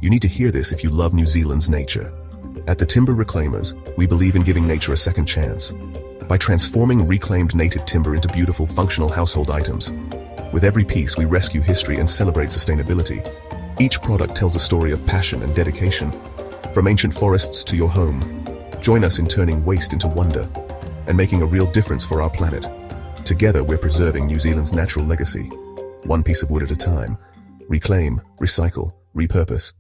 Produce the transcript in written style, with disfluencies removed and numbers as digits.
You need to hear this if you love New Zealand's nature. At the Timber Reclaimers, we believe in giving nature a second chance by transforming reclaimed native timber into beautiful, functional household items. With every piece, we rescue history and celebrate sustainability. Each product tells a story of passion and dedication. From ancient forests to your home, join us in turning waste into wonder and making a real difference for our planet. Together, we're preserving New Zealand's natural legacy, one piece of wood at a time. Reclaim, recycle, repurpose.